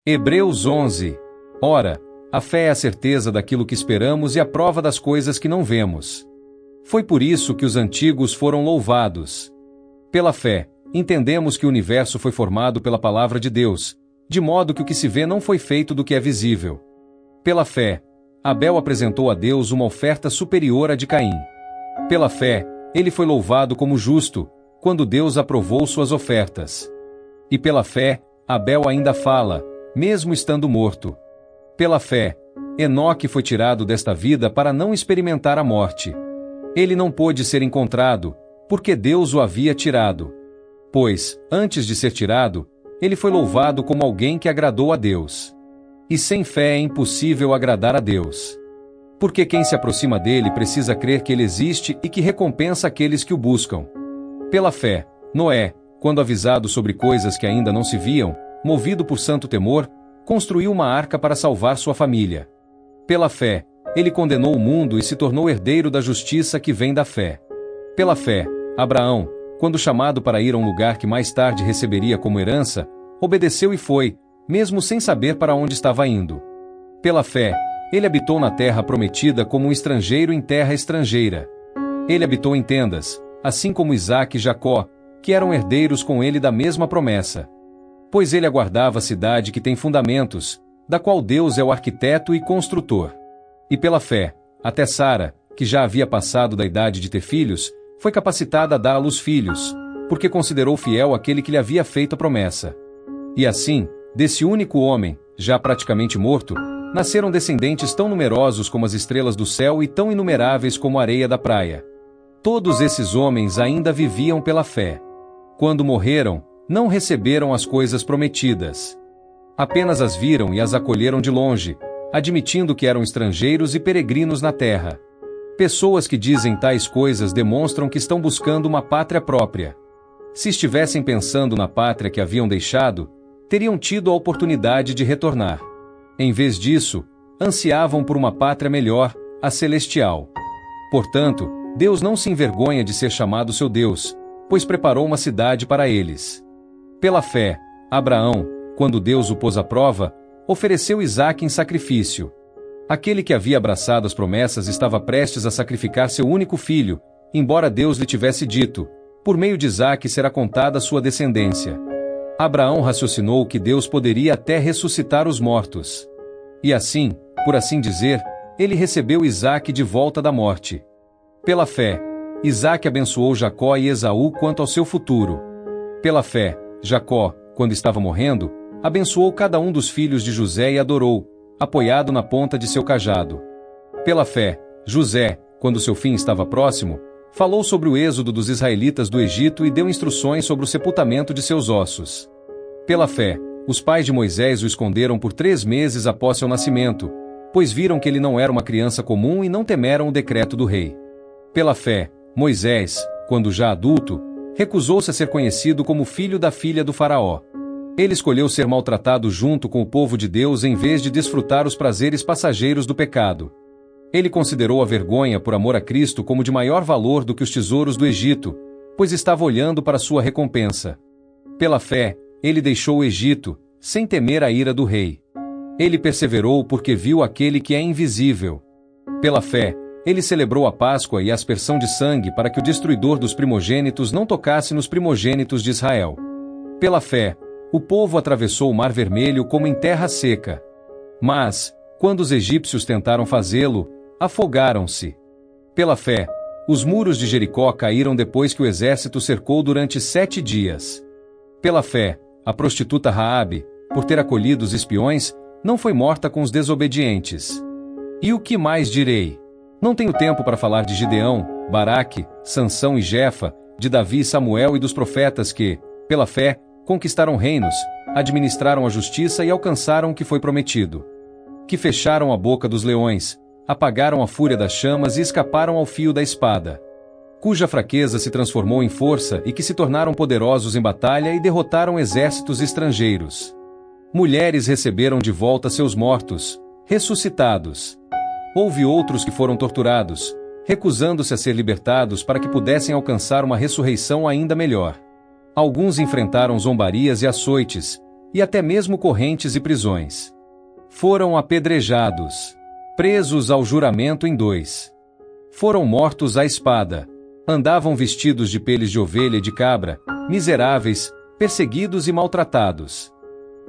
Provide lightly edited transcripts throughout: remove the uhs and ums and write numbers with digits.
Hebreus 11. Ora, a fé é a certeza daquilo que esperamos e a prova das coisas que não vemos. Foi por isso que os antigos foram louvados. Pela fé, entendemos que o universo foi formado pela palavra de Deus, de modo que o que se vê não foi feito do que é visível. Pela fé, Abel apresentou a Deus uma oferta superior à de Caim. Pela fé, ele foi louvado como justo, quando Deus aprovou suas ofertas. E pela fé, Abel ainda fala, mesmo estando morto. Pela fé, Enoque foi tirado desta vida para não experimentar a morte. Ele não pôde ser encontrado, porque Deus o havia tirado. Pois, antes de ser tirado, ele foi louvado como alguém que agradou a Deus. E sem fé é impossível agradar a Deus. Porque quem se aproxima dele precisa crer que ele existe e que recompensa aqueles que o buscam. Pela fé, Noé, quando avisado sobre coisas que ainda não se viam, movido por santo temor, construiu uma arca para salvar sua família. Pela fé, ele condenou o mundo e se tornou herdeiro da justiça que vem da fé. Pela fé, Abraão, quando chamado para ir a um lugar que mais tarde receberia como herança, obedeceu e foi, mesmo sem saber para onde estava indo. Pela fé, ele habitou na terra prometida como um estrangeiro em terra estrangeira. Ele habitou em tendas, assim como Isaque e Jacó, que eram herdeiros com ele da mesma promessa. Pois ele aguardava a cidade que tem fundamentos, da qual Deus é o arquiteto e construtor. E pela fé, até Sara, que já havia passado da idade de ter filhos, foi capacitada a dar à luz filhos, porque considerou fiel aquele que lhe havia feito a promessa. E assim, desse único homem, já praticamente morto, nasceram descendentes tão numerosos como as estrelas do céu e tão inumeráveis como a areia da praia. Todos esses homens ainda viviam pela fé. Quando morreram, não receberam as coisas prometidas. Apenas as viram e as acolheram de longe, admitindo que eram estrangeiros e peregrinos na terra. Pessoas que dizem tais coisas demonstram que estão buscando uma pátria própria. Se estivessem pensando na pátria que haviam deixado, teriam tido a oportunidade de retornar. Em vez disso, ansiavam por uma pátria melhor, a celestial. Portanto, Deus não se envergonha de ser chamado seu Deus, pois preparou uma cidade para eles. Pela fé, Abraão, quando Deus o pôs à prova, ofereceu Isaque em sacrifício. Aquele que havia abraçado as promessas estava prestes a sacrificar seu único filho, embora Deus lhe tivesse dito, por meio de Isaque será contada a sua descendência. Abraão raciocinou que Deus poderia até ressuscitar os mortos. E assim, por assim dizer, ele recebeu Isaque de volta da morte. Pela fé, Isaque abençoou Jacó e Esaú quanto ao seu futuro. Pela fé, Jacó, quando estava morrendo, abençoou cada um dos filhos de José e adorou, apoiado na ponta de seu cajado. Pela fé, José, quando seu fim estava próximo, falou sobre o êxodo dos israelitas do Egito e deu instruções sobre o sepultamento de seus ossos. Pela fé, os pais de Moisés o esconderam por 3 meses após seu nascimento, pois viram que ele não era uma criança comum e não temeram o decreto do rei. Pela fé, Moisés, quando já adulto, recusou-se a ser conhecido como filho da filha do faraó. Ele escolheu ser maltratado junto com o povo de Deus em vez de desfrutar os prazeres passageiros do pecado. Ele considerou a vergonha por amor a Cristo como de maior valor do que os tesouros do Egito, pois estava olhando para sua recompensa. Pela fé, ele deixou o Egito, sem temer a ira do rei. Ele perseverou porque viu aquele que é invisível. Pela fé, ele celebrou a Páscoa e a aspersão de sangue para que o destruidor dos primogênitos não tocasse nos primogênitos de Israel. Pela fé, o povo atravessou o Mar Vermelho como em terra seca. Mas, quando os egípcios tentaram fazê-lo, afogaram-se. Pela fé, os muros de Jericó caíram depois que o exército cercou durante 7 dias. Pela fé, a prostituta Raabe, por ter acolhido os espiões, não foi morta com os desobedientes. E o que mais direi? Não tenho tempo para falar de Gideão, Baraque, Sansão e Jefa, de Davi e Samuel e dos profetas que, pela fé, conquistaram reinos, administraram a justiça e alcançaram o que foi prometido. Que fecharam a boca dos leões, apagaram a fúria das chamas e escaparam ao fio da espada. Cuja fraqueza se transformou em força e que se tornaram poderosos em batalha e derrotaram exércitos estrangeiros. Mulheres receberam de volta seus mortos, ressuscitados. Houve outros que foram torturados, recusando-se a ser libertados para que pudessem alcançar uma ressurreição ainda melhor. Alguns enfrentaram zombarias e açoites, e até mesmo correntes e prisões. Foram apedrejados, presos ao juramento em 2. Foram mortos à espada. Andavam vestidos de peles de ovelha e de cabra, miseráveis, perseguidos e maltratados.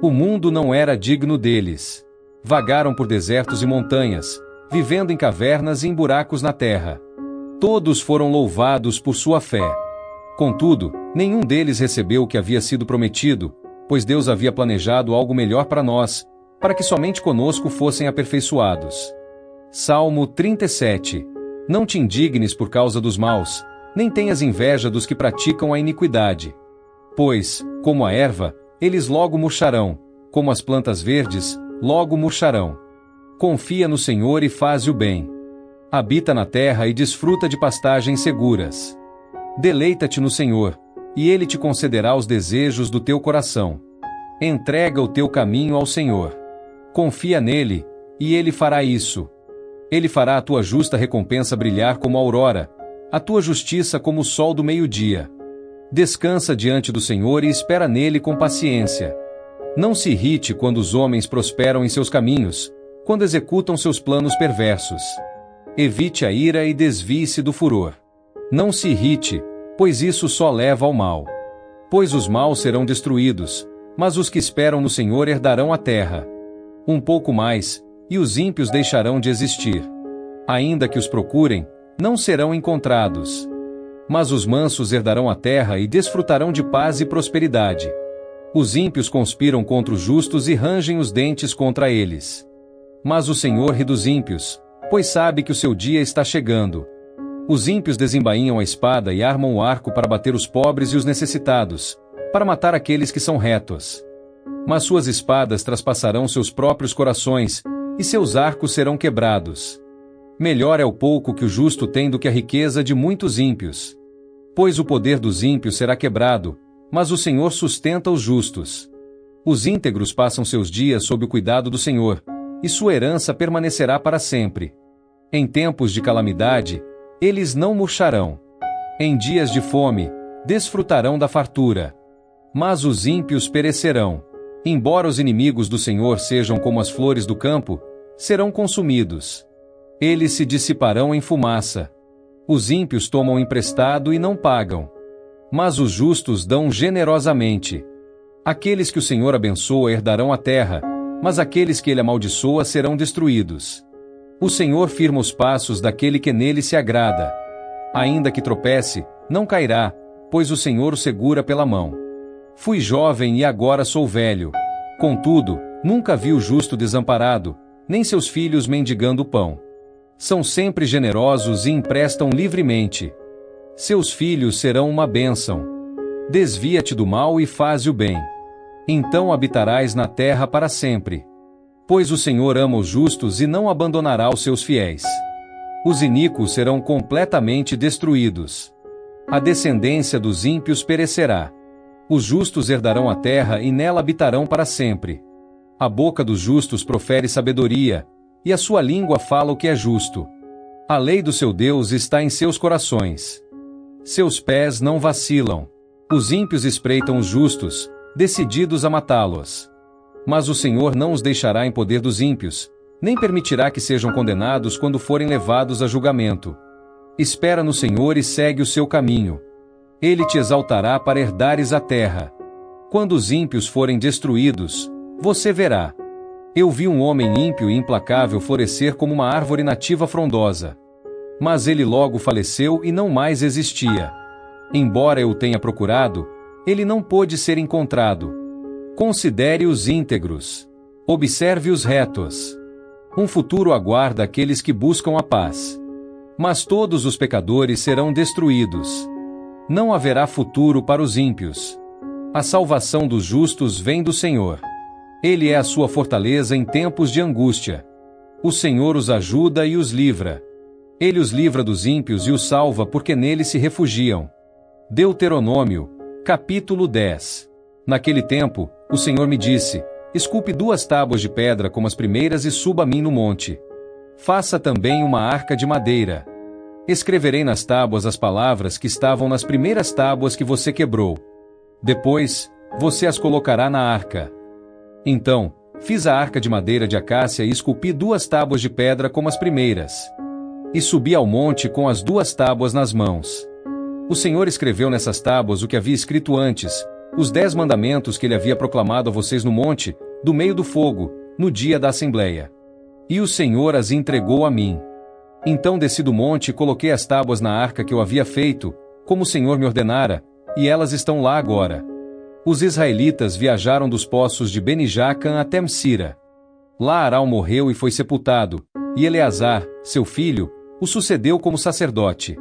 O mundo não era digno deles. Vagaram por desertos e montanhas, vivendo em cavernas e em buracos na terra. Todos foram louvados por sua fé. Contudo, nenhum deles recebeu o que havia sido prometido, pois Deus havia planejado algo melhor para nós, para que somente conosco fossem aperfeiçoados. Salmo 37. Não te indignes por causa dos maus, nem tenhas inveja dos que praticam a iniquidade. Pois, como a erva, eles logo murcharão, como as plantas verdes, logo murcharão. Confia no Senhor e faze o bem. Habita na terra e desfruta de pastagens seguras. Deleita-te no Senhor, e Ele te concederá os desejos do teu coração. Entrega o teu caminho ao Senhor. Confia nele, e Ele fará isso. Ele fará a tua justa recompensa brilhar como a aurora, a tua justiça como o sol do meio-dia. Descansa diante do Senhor e espera nele com paciência. Não se irrite quando os homens prosperam em seus caminhos, quando executam seus planos perversos. Evite a ira e desvie-se do furor. Não se irrite, pois isso só leva ao mal. Pois os maus serão destruídos, mas os que esperam no Senhor herdarão a terra. Um pouco mais, e os ímpios deixarão de existir. Ainda que os procurem, não serão encontrados. Mas os mansos herdarão a terra e desfrutarão de paz e prosperidade. Os ímpios conspiram contra os justos e rangem os dentes contra eles. Mas o Senhor ri dos ímpios, pois sabe que o seu dia está chegando. Os ímpios desembainham a espada e armam o arco para bater os pobres e os necessitados, para matar aqueles que são retos. Mas suas espadas traspassarão seus próprios corações, e seus arcos serão quebrados. Melhor é o pouco que o justo tem do que a riqueza de muitos ímpios. Pois o poder dos ímpios será quebrado, mas o Senhor sustenta os justos. Os íntegros passam seus dias sob o cuidado do Senhor, e sua herança permanecerá para sempre. Em tempos de calamidade, eles não murcharão. Em dias de fome, desfrutarão da fartura. Mas os ímpios perecerão. Embora os inimigos do Senhor sejam como as flores do campo, serão consumidos. Eles se dissiparão em fumaça. Os ímpios tomam emprestado e não pagam. Mas os justos dão generosamente. Aqueles que o Senhor abençoa herdarão a terra, mas aqueles que ele amaldiçoa serão destruídos. O Senhor firma os passos daquele que nele se agrada. Ainda que tropece, não cairá, pois o Senhor o segura pela mão. Fui jovem e agora sou velho. Contudo, nunca vi o justo desamparado, nem seus filhos mendigando pão. São sempre generosos e emprestam livremente. Seus filhos serão uma bênção. Desvia-te do mal e faze o bem. Então habitarás na terra para sempre. Pois o Senhor ama os justos e não abandonará os seus fiéis. Os iníquos serão completamente destruídos. A descendência dos ímpios perecerá. Os justos herdarão a terra e nela habitarão para sempre. A boca dos justos profere sabedoria, e a sua língua fala o que é justo. A lei do seu Deus está em seus corações. Seus pés não vacilam. Os ímpios espreitam os justos, decididos a matá-los. Mas o Senhor não os deixará em poder dos ímpios, nem permitirá que sejam condenados quando forem levados a julgamento. Espera no Senhor e segue o seu caminho. Ele te exaltará para herdares a terra. Quando os ímpios forem destruídos, você verá. Eu vi um homem ímpio e implacável florescer como uma árvore nativa frondosa. Mas ele logo faleceu e não mais existia. Embora eu o tenha procurado, ele não pôde ser encontrado. Considere os íntegros. Observe os retos. Um futuro aguarda aqueles que buscam a paz. Mas todos os pecadores serão destruídos. Não haverá futuro para os ímpios. A salvação dos justos vem do Senhor. Ele é a sua fortaleza em tempos de angústia. O Senhor os ajuda e os livra. Ele os livra dos ímpios e os salva porque nele se refugiam. Deuteronômio, capítulo 10. Naquele tempo, o Senhor me disse: esculpe 2 tábuas de pedra como as primeiras e suba a mim no monte. Faça também uma arca de madeira. Escreverei nas tábuas as palavras que estavam nas primeiras tábuas que você quebrou. Depois, você as colocará na arca. Então, fiz a arca de madeira de acácia e esculpi 2 tábuas de pedra como as primeiras. E subi ao monte com as 2 tábuas nas mãos. O Senhor escreveu nessas tábuas o que havia escrito antes, os 10 mandamentos que ele havia proclamado a vocês no monte, do meio do fogo, no dia da assembleia. E o Senhor as entregou a mim. Então desci do monte e coloquei as tábuas na arca que eu havia feito, como o Senhor me ordenara, e elas estão lá agora. Os israelitas viajaram dos poços de Beni-Jaacan até Msira. Lá Arão morreu e foi sepultado, e Eleazar, seu filho, o sucedeu como sacerdote.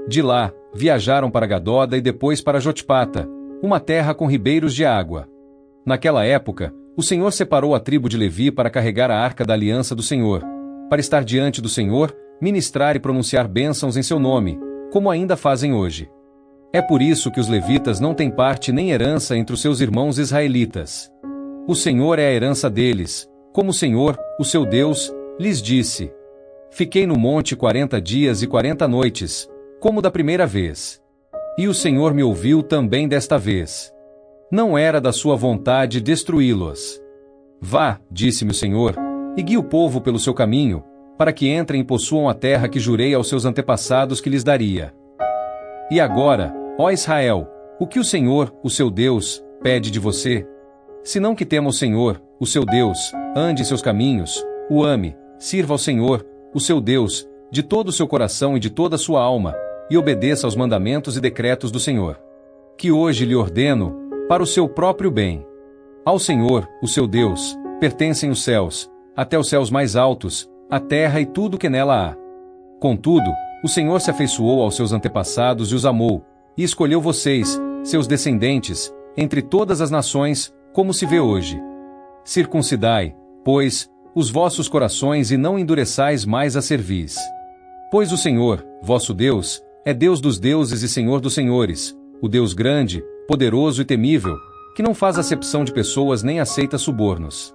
De lá, viajaram para Gadoda e depois para Jotpata, uma terra com ribeiros de água. Naquela época, o Senhor separou a tribo de Levi para carregar a arca da aliança do Senhor, para estar diante do Senhor, ministrar e pronunciar bênçãos em seu nome, como ainda fazem hoje. É por isso que os levitas não têm parte nem herança entre os seus irmãos israelitas. O Senhor é a herança deles, como o Senhor, o seu Deus, lhes disse. Fiquei no monte 40 dias e 40 noites, como da primeira vez. E o Senhor me ouviu também desta vez. Não era da sua vontade destruí-los. Vá, disse-me o Senhor, e guie o povo pelo seu caminho, para que entrem e possuam a terra que jurei aos seus antepassados que lhes daria. E agora, ó Israel, o que o Senhor, o seu Deus, pede de você? Senão que tema o Senhor, o seu Deus, ande em seus caminhos, o ame, sirva ao Senhor, o seu Deus, de todo o seu coração e de toda a sua alma, e obedeça aos mandamentos e decretos do Senhor. Que hoje lhe ordeno, para o seu próprio bem. Ao Senhor, o seu Deus, pertencem os céus, até os céus mais altos, a terra e tudo que nela há. Contudo, o Senhor se afeiçoou aos seus antepassados e os amou, e escolheu vocês, seus descendentes, entre todas as nações, como se vê hoje. Circuncidai, pois, os vossos corações e não endureçais mais a cerviz. Pois o Senhor, vosso Deus, é Deus dos deuses e Senhor dos senhores, o Deus grande, poderoso e temível, que não faz acepção de pessoas nem aceita subornos.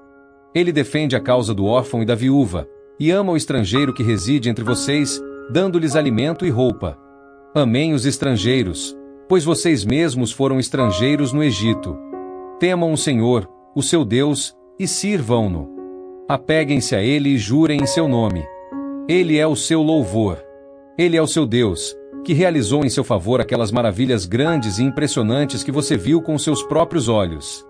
Ele defende a causa do órfão e da viúva, e ama o estrangeiro que reside entre vocês, dando-lhes alimento e roupa. Amem os estrangeiros, pois vocês mesmos foram estrangeiros no Egito. Temam o Senhor, o seu Deus, e sirvam-no. Apeguem-se a ele e jurem em seu nome. Ele é o seu louvor. Ele é o seu Deus, que realizou em seu favor aquelas maravilhas grandes e impressionantes que você viu com seus próprios olhos.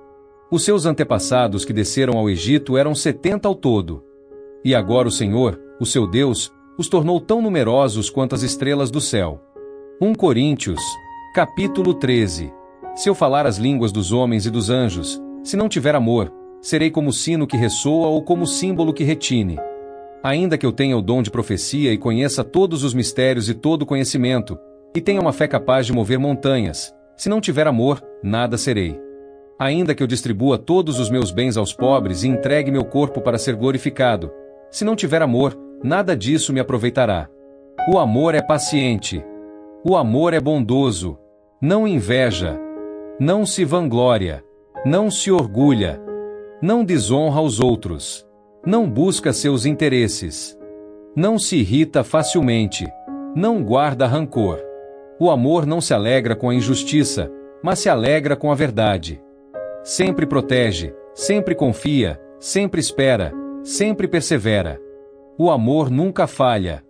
Os seus antepassados que desceram ao Egito eram 70 ao todo. E agora o Senhor, o seu Deus, os tornou tão numerosos quanto as estrelas do céu. 1 Coríntios, capítulo 13. Se eu falar as línguas dos homens e dos anjos, se não tiver amor, serei como o sino que ressoa ou como o símbolo que retine. Ainda que eu tenha o dom de profecia e conheça todos os mistérios e todo o conhecimento, e tenha uma fé capaz de mover montanhas, se não tiver amor, nada serei. Ainda que eu distribua todos os meus bens aos pobres e entregue meu corpo para ser glorificado, se não tiver amor, nada disso me aproveitará. O amor é paciente. O amor é bondoso. Não inveja. Não se vangloria. Não se orgulha. Não desonra os outros. Não busca seus interesses. Não se irrita facilmente. Não guarda rancor. O amor não se alegra com a injustiça, mas se alegra com a verdade. Sempre protege, sempre confia, sempre espera, sempre persevera. O amor nunca falha.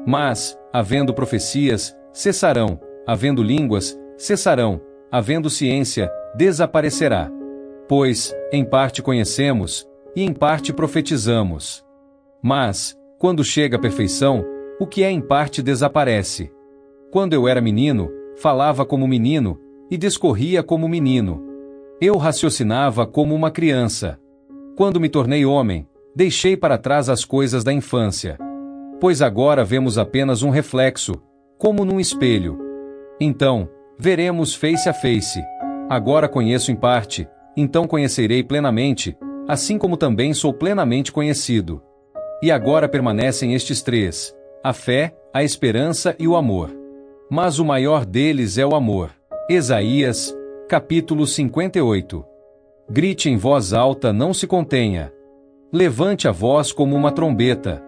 Mas, havendo profecias, cessarão, havendo línguas, cessarão, havendo ciência, desaparecerá. Pois, em parte conhecemos, e em parte profetizamos. Mas, quando chega a perfeição, o que é em parte desaparece. Quando eu era menino, falava como menino, e discorria como menino. Eu raciocinava como uma criança. Quando me tornei homem, deixei para trás as coisas da infância. Pois agora vemos apenas um reflexo, como num espelho. Então, veremos face a face. Agora conheço em parte, então conhecerei plenamente, assim como também sou plenamente conhecido. E agora permanecem estes 3, a fé, a esperança e o amor. Mas o maior deles é o amor. Isaías, capítulo 58. Grite em voz alta, não se contenha. Levante a voz como uma trombeta.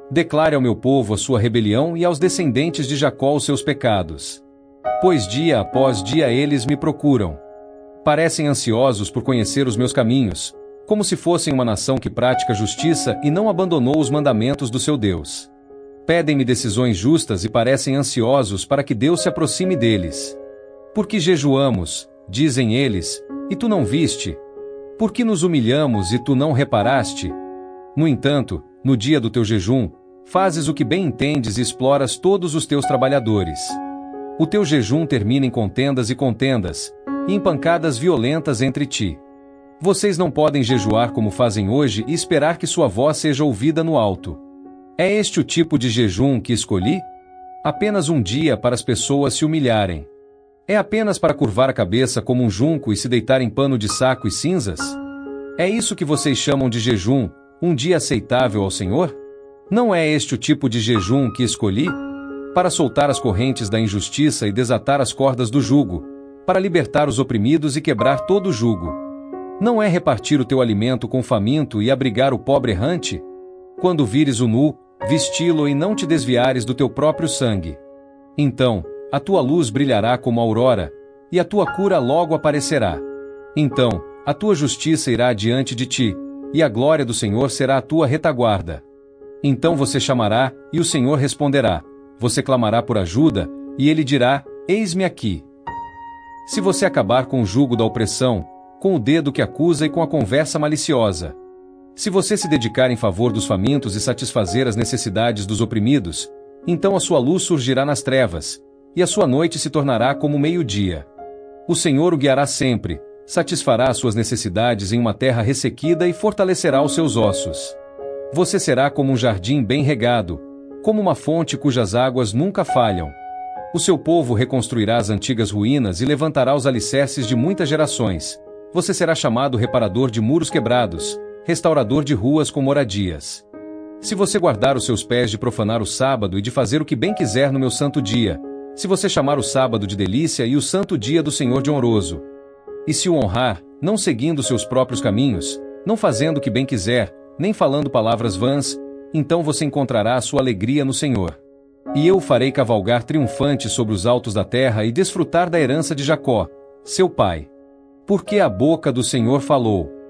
Declare ao meu povo a sua rebelião e aos descendentes de Jacó os seus pecados. Pois dia após dia eles me procuram. Parecem ansiosos por conhecer os meus caminhos, como se fossem uma nação que pratica justiça e não abandonou os mandamentos do seu Deus. Pedem-me decisões justas e parecem ansiosos para que Deus se aproxime deles. Por que jejuamos, dizem eles, e tu não viste? Por que nos humilhamos e tu não reparaste? No entanto, no dia do teu jejum, fazes o que bem entendes e exploras todos os teus trabalhadores. O teu jejum termina em contendas e em pancadas violentas entre ti. Vocês não podem jejuar como fazem hoje e esperar que sua voz seja ouvida no alto. É este o tipo de jejum que escolhi? Apenas um dia para as pessoas se humilharem. É apenas para curvar a cabeça como um junco e se deitar em pano de saco e cinzas? É isso que vocês chamam de jejum, um dia aceitável ao Senhor? Não é este o tipo de jejum que escolhi? Para soltar as correntes da injustiça e desatar as cordas do jugo, para libertar os oprimidos e quebrar todo o jugo. Não é repartir o teu alimento com o faminto e abrigar o pobre errante? Quando vires o nu, vesti-lo e não te desviares do teu próprio sangue. Então, a tua luz brilhará como a aurora, e a tua cura logo aparecerá. Então, a tua justiça irá diante de ti, e a glória do Senhor será a tua retaguarda. Então você chamará, e o Senhor responderá. Você clamará por ajuda, e ele dirá, eis-me aqui. Se você acabar com o jugo da opressão, com o dedo que acusa e com a conversa maliciosa. Se você se dedicar em favor dos famintos e satisfazer as necessidades dos oprimidos, então a sua luz surgirá nas trevas, e a sua noite se tornará como o meio-dia. O Senhor o guiará sempre, satisfará as suas necessidades em uma terra ressequida e fortalecerá os seus ossos. Você será como um jardim bem regado, como uma fonte cujas águas nunca falham. O seu povo reconstruirá as antigas ruínas e levantará os alicerces de muitas gerações. Você será chamado reparador de muros quebrados, restaurador de ruas com moradias. Se você guardar os seus pés de profanar o sábado e de fazer o que bem quiser no meu santo dia, se você chamar o sábado de delícia e o santo dia do Senhor de honroso, e se o honrar, não seguindo seus próprios caminhos, não fazendo o que bem quiser, nem falando palavras vãs, então você encontrará a sua alegria no Senhor. E eu o farei cavalgar triunfante sobre os altos da terra e desfrutar da herança de Jacó, seu pai. Porque a boca do Senhor falou.